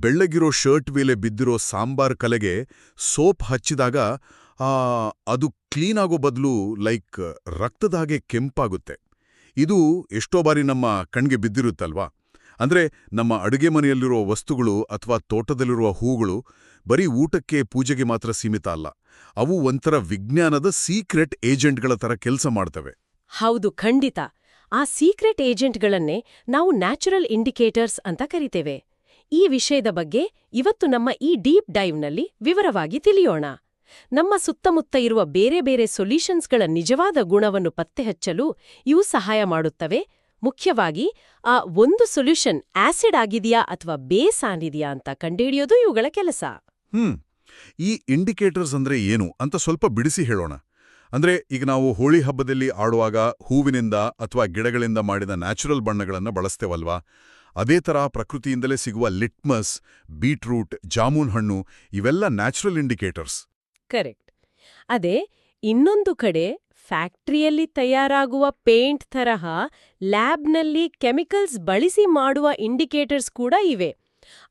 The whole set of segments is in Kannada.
ಬೆಳ್ಳಗಿರೋ ಶರ್ಟ್ ಮೇಲೆ ಬಿದ್ದಿರೋ ಸಾಂಬಾರ್ ಕಲೆಗೆ ಸೋಪ್ ಹಚ್ಚಿದಾಗ ಆ ಅದು ಕ್ಲೀನ್ ಆಗೋ ಬದಲು ರಕ್ತದ ಹಾಗೆ ಕೆಂಪಾಗುತ್ತೆ. ಇದು ಎಷ್ಟೋ ಬಾರಿ ನಮ್ಮ ಕಣ್ಗೆ ಬಿದ್ದಿರುತ್ತಲ್ವಾ? ಅಂದ್ರೆ ನಮ್ಮ ಅಡುಗೆ ಮನೆಯಲ್ಲಿರುವ ವಸ್ತುಗಳು ಅಥವಾ ತೋಟದಲ್ಲಿರುವ ಹೂಗಳು ಬರೀ ಊಟಕ್ಕೆ ಪೂಜೆಗೆ ಮಾತ್ರ ಸೀಮಿತ ಅಲ್ಲ. ಅವು ಒಂಥರ ವಿಜ್ಞಾನದ ಸೀಕ್ರೆಟ್ ಏಜೆಂಟ್ಗಳ ಥರ ಕೆಲಸ ಮಾಡ್ತವೆ. ಹೌದು, ಖಂಡಿತ. ಆ ಸೀಕ್ರೆಟ್ ಏಜೆಂಟ್ಗಳನ್ನೇ ನಾವು ನ್ಯಾಚುರಲ್ ಇಂಡಿಕೇಟರ್ಸ್ ಅಂತ ಕರಿತೇವೆ. ಈ ವಿಷಯದ ಬಗ್ಗೆ ಇವತ್ತು ನಮ್ಮ ಈ ಡೀಪ್ ಡೈವ್ನಲ್ಲಿ ವಿವರವಾಗಿ ತಿಳಿಯೋಣ. ನಮ್ಮ ಸುತ್ತಮುತ್ತ ಇರುವ ಬೇರೆ ಬೇರೆ ಸೊಲ್ಯೂಷನ್ಸ್ಗಳ ನಿಜವಾದ ಗುಣವನ್ನು ಪತ್ತೆಹಚ್ಚಲು ಇವು ಸಹಾಯ ಮಾಡುತ್ತವೆ. ಮುಖ್ಯವಾಗಿ ಆ ಒಂದು ಸೊಲ್ಯೂಷನ್ ಆಸಿಡ್ ಆಗಿದೆಯಾ ಅಥವಾ ಬೇಸ್ ಆಗಿದೆಯಾ ಅಂತ ಕಂಡುಹಿಡಿಯೋದು ಇವುಗಳ ಕೆಲಸ. ಈ ಇಂಡಿಕೇಟರ್ಸ್ ಅಂದ್ರೆ ಏನು ಅಂತ ಸ್ವಲ್ಪ ಬಿಡಿಸಿ ಹೇಳೋಣ. ಅಂದ್ರೆ ಈಗ ನಾವು ಹೋಳಿ ಹಬ್ಬದಲ್ಲಿ ಆಡುವಾಗ ಹೂವಿನಿಂದ ಅಥವಾ ಗಿಡಗಳಿಂದ ಮಾಡಿದ ನ್ಯಾಚುರಲ್ ಬಣ್ಣಗಳನ್ನು ಬಳಸ್ತೇವಲ್ವಾ? ಅದೇ ಥರ ಪ್ರಕೃತಿಯಿಂದಲೇ ಸಿಗುವ ಲಿಟ್ಮಸ್, ಬೀಟ್ರೂಟ್, ಜಾಮೂನ್ ಹಣ್ಣು ಇವೆಲ್ಲ ನ್ಯಾಚುರಲ್ ಇಂಡಿಕೇಟರ್ಸ್. ಕರೆಕ್ಟ್. ಅದೇ ಇನ್ನೊಂದು ಕಡೆ ಫ್ಯಾಕ್ಟ್ರಿಯಲ್ಲಿ ತಯಾರಾಗುವ ಪೇಂಟ್ ತರಹ ಲ್ಯಾಬ್ನಲ್ಲಿ ಕೆಮಿಕಲ್ಸ್ ಬಳಸಿ ಮಾಡುವ ಇಂಡಿಕೇಟರ್ಸ್ ಕೂಡ ಇವೆ.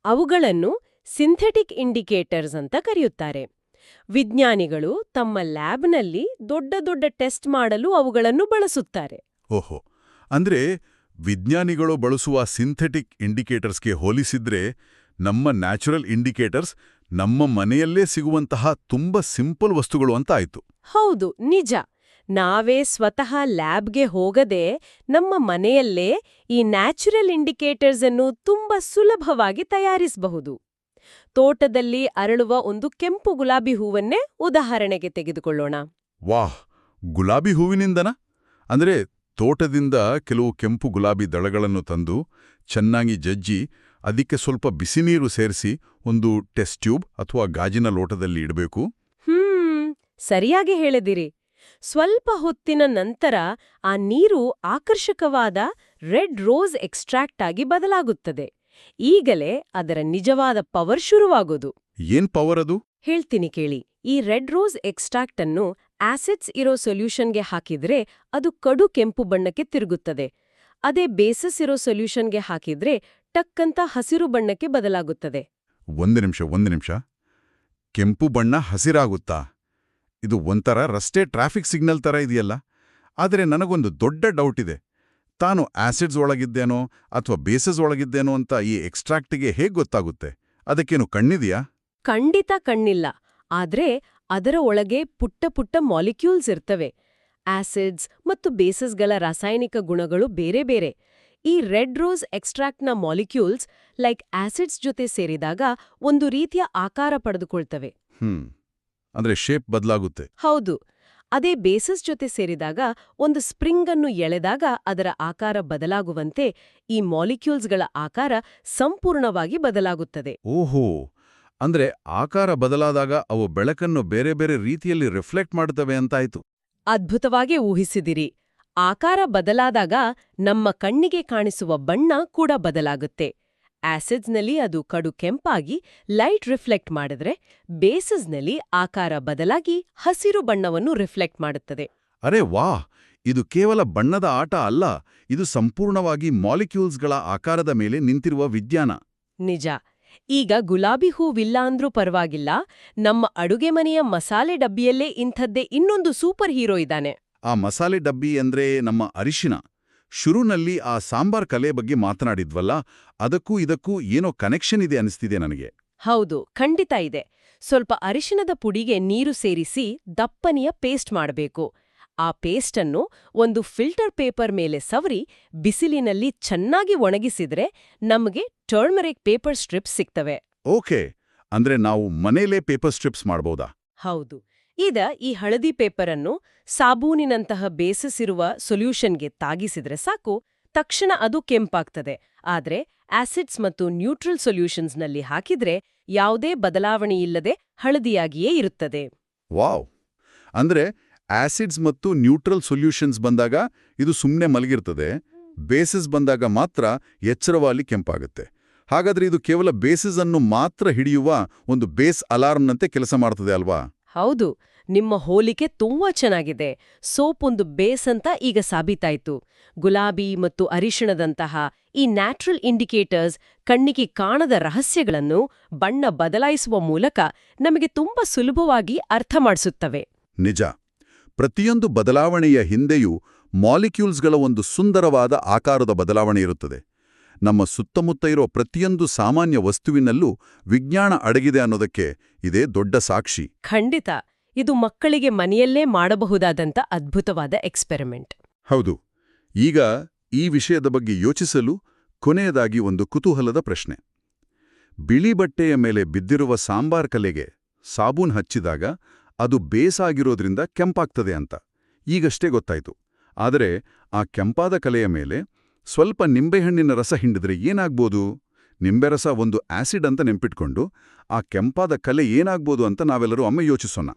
ಅವುಗಳನ್ನು ಸಿಂಥೆಟಿಕ್ ಇಂಡಿಕೇಟರ್ಸ್ ಅಂತ ಕರೆಯುತ್ತಾರೆ. ವಿಜ್ಞಾನಿಗಳು ತಮ್ಮ ಲ್ಯಾಬ್ನಲ್ಲಿ ದೊಡ್ಡ ದೊಡ್ಡ ಟೆಸ್ಟ್ ಮಾಡಲು ಅವುಗಳನ್ನು ಬಳಸುತ್ತಾರೆ. ಓಹೋ, ಅಂದ್ರೆ ವಿಜ್ಞಾನಿಗಳು ಬಳಸುವ ಸಿಂಥೆಟಿಕ್ ಇಂಡಿಕೇಟರ್ಸ್ಗೆ ಹೋಲಿಸಿದ್ರೆ ನಮ್ಮ ನ್ಯಾಚುರಲ್ ಇಂಡಿಕೇಟರ್ಸ್ ನಮ್ಮ ಮನೆಯಲ್ಲೇ ಸಿಗುವಂತಹ ತುಂಬಾ ಸಿಂಪಲ್ ವಸ್ತುಗಳು ಅಂತ ಆಯ್ತು. ಹೌದು, ನಿಜ. ನಾವೇ ಸ್ವತಃ ಲ್ಯಾಬ್ಗೆ ಹೋಗದೆ ನಮ್ಮ ಮನೆಯಲ್ಲೇ ಈ ನ್ಯಾಚುರಲ್ ಇಂಡಿಕೇಟರ್ಸ್ ಅನ್ನು ತುಂಬಾ ಸುಲಭವಾಗಿ ತಯಾರಿಸಬಹುದು. ತೋಟದಲ್ಲಿ ಅರಳುವ ಒಂದು ಕೆಂಪು ಗುಲಾಬಿ ಹೂವನ್ನೇ ಉದಾಹರಣೆಗೆ ತೆಗೆದುಕೊಳ್ಳೋಣ. ವಾಹ್, ಗುಲಾಬಿ ಹೂವಿನಿಂದನಾ? ಅಂದ್ರೆ ತೋಟದಿಂದ ಕೆಲವು ಕೆಂಪು ಗುಲಾಬಿ ದಳಗಳನ್ನು ತಂದು ಚೆನ್ನಾಗಿ ಜಜ್ಜಿ ಅದಕ್ಕೆ ಸ್ವಲ್ಪ ಬಿಸಿನೀರು ಸೇರಿಸಿ ಒಂದು ಟೆಸ್ಟ್ ಟ್ಯೂಬ್ ಅಥವಾ ಗಾಜಿನ ಲೋಟದಲ್ಲಿ ಇಡಬೇಕು. ಸರಿಯಾಗಿ ಹೇಳಿದಿರಿ. ಸ್ವಲ್ಪ ಹೊತ್ತಿನ ನಂತರ ಆ ನೀರು ಆಕರ್ಷಕವಾದ ರೆಡ್ ರೋಸ್ ಎಕ್ಸ್ಟ್ರಾಕ್ಟ್ ಆಗಿ ಬದಲಾಗುತ್ತದೆ. ಈಗಲೇ ಅದರ ನಿಜವಾದ ಪವರ್ ಶುರುವಾಗೋದು. ಏನ್ ಪವರ್ ಅದು? ಹೇಳ್ತೀನಿ ಕೇಳಿ. ಈ ರೆಡ್ ರೋಸ್ ಎಕ್ಸ್ಟ್ರಾಕ್ಟ್ ಅನ್ನು ಆಸಿಡ್ಸ್ ಇರೋ ಸೊಲ್ಯೂಷನ್ಗೆ ಹಾಕಿದ್ರೆ ಅದು ಕಡು ಕೆಂಪು ಬಣ್ಣಕ್ಕೆ ತಿರುಗುತ್ತದೆ. ಅದೇ ಬೇಸಸ್ ಇರೋ ಸೊಲ್ಯೂಷನ್ಗೆ ಹಾಕಿದ್ರೆ ಟಕ್ಕಂತ ಹಸಿರು ಬಣ್ಣಕ್ಕೆ ಬದಲಾಗುತ್ತದೆ. ಒಂದು ನಿಮಿಷ. ಕೆಂಪು ಬಣ್ಣ ಹಸಿರಾಗುತ್ತಾ? ಇದು ಒಂಥರ ರಸ್ತೆ ಟ್ರಾಫಿಕ್ ಸಿಗ್ನಲ್ ತರ ಇದೆಯಲ್ಲ. ಆದರೆ ನನಗೊಂದು ದೊಡ್ಡ ಡೌಟ್ ಇದೆ. ತಾನು ಆಸಿಡ್ಸ್ ಒಳಗಿದ್ದೇನೋ ಅಥವಾ ಬೇಸಸ್ ಒಳಗಿದ್ದೇನೋ ಅಂತ ಈ ಎಕ್ಸ್ಟ್ರಾಕ್ಟಿಗೆ ಹೇಗೆ ಗೊತ್ತಾಗುತ್ತೆ? ಅದಕ್ಕೇನು ಕಣ್ಣಿದೆಯಾ? ಖಂಡಿತ ಕಣ್ಣಿಲ್ಲ. ಆದ್ರೆ ಅದರ ಒಳಗೆ ಪುಟ್ಟ ಪುಟ್ಟ ಮಾಲಿಕ್ಯೂಲ್ಸ್ ಇರ್ತವೆ. ಆಸಿಡ್ಸ್ ಮತ್ತು ಬೇಸಸ್ಗಳ ರಾಸಾಯನಿಕ ಗುಣಗಳು ಬೇರೆ ಬೇರೆ. ಈ ರೆಡ್ ರೋಸ್ ಎಕ್ಸ್ಟ್ರಾಕ್ಟ್ನ ಮಾಲಿಕ್ಯೂಲ್ಸ್ ಆಸಿಡ್ಸ್ ಜೊತೆ ಸೇರಿದಾಗ ಒಂದು ರೀತಿಯ ಆಕಾರ ಪಡೆದುಕೊಳ್ತವೆ. ಅಂದ್ರೆ ಶೇಪ್ ಬದಲಾಗುತ್ತೆ. ಹೌದು. ಅದೇ ಬೇಸಸ್ ಜೊತೆ ಸೇರಿದಾಗ ಒಂದು ಸ್ಪ್ರಿಂಗ್ ಅನ್ನು ಎಳೆದಾಗ ಅದರ ಆಕಾರ ಬದಲಾಗುವಂತೆ ಈ ಮಾಲಿಕ್ಯೂಲ್ಸ್ಗಳ ಆಕಾರ ಸಂಪೂರ್ಣವಾಗಿ ಬದಲಾಗುತ್ತದೆ. ಓಹೋ, ಅಂದ್ರೆ ಆಕಾರ ಬದಲಾದಾಗ ಅವು ಬೆಳಕನ್ನು ಬೇರೆ ಬೇರೆ ರೀತಿಯಲ್ಲಿ ರಿಫ್ಲೆಕ್ಟ್ ಮಾಡುತ್ತವೆ ಅಂತಾಯ್ತು. ಅದ್ಭುತವಾಗಿ ಊಹಿಸಿದಿರಿ. ಆಕಾರ ಬದಲಾದಾಗ ನಮ್ಮ ಕಣ್ಣಿಗೆ ಕಾಣಿಸುವ ಬಣ್ಣ ಕೂಡ ಬದಲಾಗುತ್ತೆ. ಆಸಿಡ್ಸ್ನಲ್ಲಿ ಅದು ಕಡು ಕೆಂಪಾಗಿ ಲೈಟ್ ರಿಫ್ಲೆಕ್ಟ್ ಮಾಡಿದ್ರೆ, ಬೇಸಸ್ನಲ್ಲಿ ಆಕಾರ ಬದಲಾಗಿ ಹಸಿರು ಬಣ್ಣವನ್ನು ರಿಫ್ಲೆಕ್ಟ್ ಮಾಡುತ್ತದೆ. ಅರೆ ವಾಹ್, ಇದು ಕೇವಲ ಬಣ್ಣದ ಆಟ ಅಲ್ಲ, ಇದು ಸಂಪೂರ್ಣವಾಗಿ ಮಾಲಿಕ್ಯೂಲ್ಸ್ಗಳ ಆಕಾರದ ಮೇಲೆ ನಿಂತಿರುವ ವಿಜ್ಞಾನ. ನಿಜ. ಈಗ ಗುಲಾಬಿ ಹೂವಿಲ್ಲ ಅಂದ್ರೂ ಪರವಾಗಿಲ್ಲ, ನಮ್ಮ ಅಡುಗೆ ಮನೆಯ ಮಸಾಲೆ ಡಬ್ಬಿಯಲ್ಲೇ ಇಂಥದ್ದೇ ಇನ್ನೊಂದು ಸೂಪರ್ ಹೀರೋ ಇದ್ದಾನೆ. ಆ ಮಸಾಲೆ ಡಬ್ಬಿ ಅಂದ್ರೆ ನಮ್ಮ ಅರಿಶಿನ. ಶುರುನಲ್ಲಿ ಆ ಸಾಂಬಾರ್ ಕಲೆ ಬಗ್ಗೆ ಮಾತನಾಡಿದ್ವಲ್ಲ, ಅದಕ್ಕೂ ಇದಕ್ಕೂ ಏನೋ ಕನೆಕ್ಷನ್ ಇದೆ ಅನಿಸ್ತಿದೆ ನನಗೆ. ಹೌದು, ಖಂಡಿತ ಇದೆ. ಸ್ವಲ್ಪ ಅರಿಶಿನದ ಪುಡಿಗೆ ನೀರು ಸೇರಿಸಿ ದಪ್ಪನೆಯ ಪೇಸ್ಟ್ ಮಾಡಬೇಕು. ಆ ಪೇಸ್ಟನ್ನು ಒಂದು ಫಿಲ್ಟರ್ ಪೇಪರ್ ಮೇಲೆ ಸವರಿ ಬಿಸಿಲಿನಲ್ಲಿ ಚೆನ್ನಾಗಿ ಒಣಗಿಸಿದ್ರೆ ನಮಗೆ ಟರ್ಮರಿಕ್ ಪೇಪರ್ ಸ್ಟ್ರಿಪ್ಸ್ ಸಿಗ್ತವೆ. ಓಕೆ, ಅಂದ್ರೆ ನಾವು ಮನೇಲೇ ಪೇಪರ್ ಸ್ಟ್ರಿಪ್ಸ್ ಮಾಡ್ಬೋದಾ? ಹೌದು. ಈಗ ಈ ಹಳದಿ ಪೇಪರ್ ಅನ್ನು ಸಾಬೂನಿನಂತಹ ಬೇಸಸ್ ಇರುವ ಸೊಲ್ಯೂಷನ್ಗೆ ತಾಗಿಸಿದ್ರೆ ಸಾಕು, ತಕ್ಷಣ ಅದು ಕೆಂಪಾಗ್ತದೆ. ಆದ್ರೆ ಆಸಿಡ್ಸ್ ಮತ್ತು ನ್ಯೂಟ್ರಲ್ ಸೊಲ್ಯೂಷನ್ಸ್ನಲ್ಲಿ ಹಾಕಿದ್ರೆ ಯಾವುದೇ ಬದಲಾವಣೆಯಿಲ್ಲದೆ ಹಳದಿಯಾಗಿಯೇ ಇರುತ್ತದೆ. ವಾವ್! ಅಂದ್ರೆ ಆಸಿಡ್ಸ್ ಮತ್ತು ನ್ಯೂಟ್ರಲ್ ಸೊಲ್ಯೂಷನ್ಸ್ ಬಂದಾಗ ಇದು ಸುಮ್ಮನೆ ಮಲಗಿರ್ತದೆ, ಬೇಸಸ್ ಬಂದಾಗ ಮಾತ್ರ ಎಚ್ಚರವಾಗಿ ಕೆಂಪಾಗುತ್ತೆ. ಹಾಗಾದ್ರೆ ಇದು ಕೇವಲ ಬೇಸಸ್ ಅನ್ನು ಮಾತ್ರ ಹಿಡಿಯುವ ಒಂದು ಬೇಸ್ ಅಲಾರ್ಮ್ನಂತೆ ಕೆಲಸ ಮಾಡ್ತದೆ ಅಲ್ವಾ? ಹೌದು, ನಿಮ್ಮ ಹೋಲಿಕೆ ತುಂಬಾ ಚೆನ್ನಾಗಿದೆ. ಸೋಪ್ ಒಂದು ಬೇಸ್ ಅಂತ ಈಗ ಸಾಬೀತಾಯ್ತು. ಗುಲಾಬಿ ಮತ್ತು ಅರಿಶಿಣದಂತಹ ಈ ನ್ಯಾಚುರಲ್ ಇಂಡಿಕೇಟರ್ಸ್ ಕಣ್ಣಿಗೆ ಕಾಣದ ರಹಸ್ಯಗಳನ್ನು ಬಣ್ಣ ಬದಲಾಯಿಸುವ ಮೂಲಕ ನಮಗೆ ತುಂಬಾ ಸುಲಭವಾಗಿ ಅರ್ಥ ಮಾಡಿಸುತ್ತವೆ. ನಿಜ. ಪ್ರತಿಯೊಂದು ಬದಲಾವಣೆಯ ಹಿಂದೆಯೂ ಮಾಲಿಕ್ಯೂಲ್ಸ್ಗಳ ಒಂದು ಸುಂದರವಾದ ಆಕಾರದ ಬದಲಾವಣೆ ಇರುತ್ತದೆ. ನಮ್ಮ ಸುತ್ತಮುತ್ತ ಇರೋ ಪ್ರತಿಯೊಂದು ಸಾಮಾನ್ಯ ವಸ್ತುವಿನಲ್ಲೂ ವಿಜ್ಞಾನ ಅಡಗಿದೆ ಅನ್ನೋದಕ್ಕೆ ಇದೇ ದೊಡ್ಡ ಸಾಕ್ಷಿ. ಖಂಡಿತ. ಇದು ಮಕ್ಕಳಿಗೆ ಮನೆಯಲ್ಲೇ ಮಾಡಬಹುದಾದಂಥ ಅದ್ಭುತವಾದ ಎಕ್ಸ್ಪೆರಿಮೆಂಟ್. ಹೌದು. ಈಗ ಈ ವಿಷಯದ ಬಗ್ಗೆ ಯೋಚಿಸಲು ಕೊನೆಯದಾಗಿ ಒಂದು ಕುತೂಹಲದ ಪ್ರಶ್ನೆ. ಬಿಳಿ ಬಟ್ಟೆಯ ಮೇಲೆ ಬಿದ್ದಿರುವ ಸಾಂಬಾರ್ ಕಲೆಗೆ ಸಾಬೂನ್ ಹಚ್ಚಿದಾಗ ಅದು ಬೇಸಾಗಿರೋದ್ರಿಂದ ಕೆಂಪಾಗ್ತದೆ ಅಂತ ಈಗಷ್ಟೇ ಗೊತ್ತಾಯ್ತು. ಆದರೆ ಆ ಕೆಂಪಾದ ಕಲೆಯ ಮೇಲೆ ಸ್ವಲ್ಪ ನಿಂಬೆಹಣ್ಣಿನ ರಸ ಹಿಂಡಿದ್ರೆ ಏನಾಗ್ಬೋದು? ನಿಂಬೆರಸ ಒಂದು ಆಸಿಡ್ ಅಂತ ನೆನ್ಪಿಟ್ಕೊಂಡು ಆ ಕೆಂಪಾದ ಕಲೆ ಏನಾಗ್ಬೋದು ಅಂತ ನಾವೆಲ್ಲರೂ ಒಮ್ಮೆ ಯೋಚಿಸೋಣ.